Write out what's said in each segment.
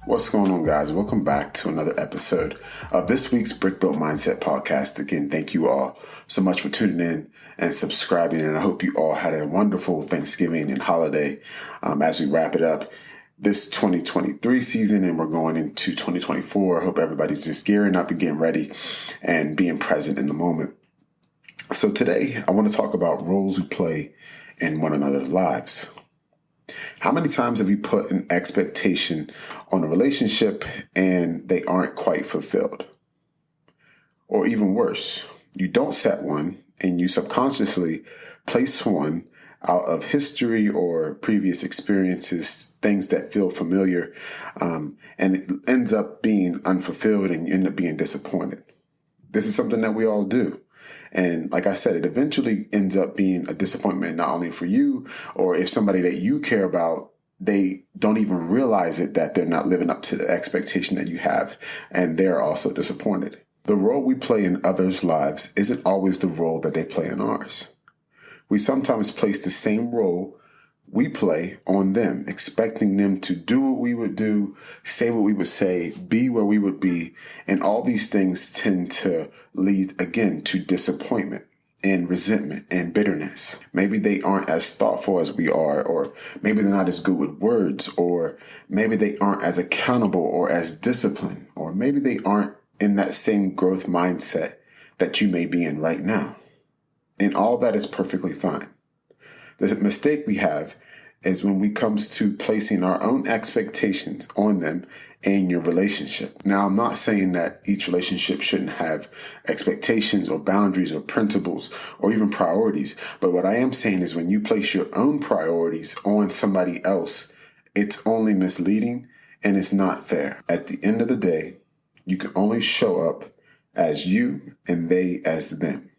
What's going on, guys? Welcome back to another episode of this week's Brick Built Mindset podcast. Again, thank you all so much for tuning in and subscribing, and I hope you all had a wonderful Thanksgiving and holiday as we wrap it up this 2023 season and we're going into 2024. I hope everybody's just gearing up and getting ready and being present in the moment. So today, I want to talk about roles we play in one another's lives. How many times have you put an expectation on a relationship and they aren't quite fulfilled? Or even worse, you don't set one and you subconsciously place one out of history or previous experiences, things that feel familiar, and it ends up being unfulfilled and you end up being disappointed. This is something that we all do. And like I said, it eventually ends up being a disappointment, not only for you, or if somebody that you care about, they don't even realize it, that they're not living up to the expectation that you have, and they're also disappointed. The role we play in others' lives isn't always the role that they play in ours. We sometimes place the same role we play on them, expecting them to do what we would do, say what we would say, be where we would be. And all these things tend to lead, again, to disappointment and resentment and bitterness. Maybe they aren't as thoughtful as we are, or maybe they're not as good with words, or maybe they aren't as accountable or as disciplined, or maybe they aren't in that same growth mindset that you may be in right now. And all that is perfectly fine. The mistake we have is when it comes to placing our own expectations on them in your relationship. Now, I'm not saying that each relationship shouldn't have expectations or boundaries or principles or even priorities. But what I am saying is when you place your own priorities on somebody else, it's only misleading and it's not fair. At the end of the day, you can only show up as you and they as them.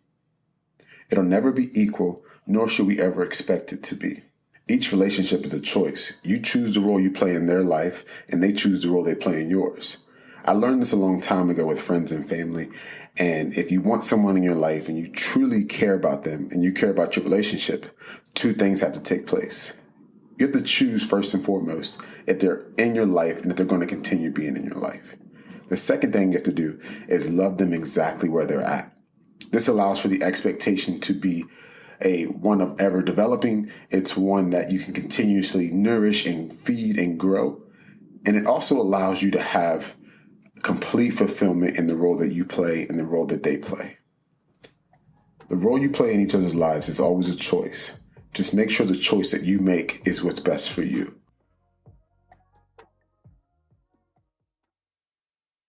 It'll never be equal, nor should we ever expect it to be. Each relationship is a choice. You choose the role you play in their life, and they choose the role they play in yours. I learned this a long time ago with friends and family, and if you want someone in your life and you truly care about them and you care about your relationship, two things have to take place. You have to choose first and foremost if they're in your life and if they're going to continue being in your life. The second thing you have to do is love them exactly where they're at. This allows for the expectation to be one of ever developing. It's one that you can continuously nourish and feed and grow. And it also allows you to have complete fulfillment in the role that you play and the role that they play. The role you play in each other's lives is always a choice. Just make sure the choice that you make is what's best for you.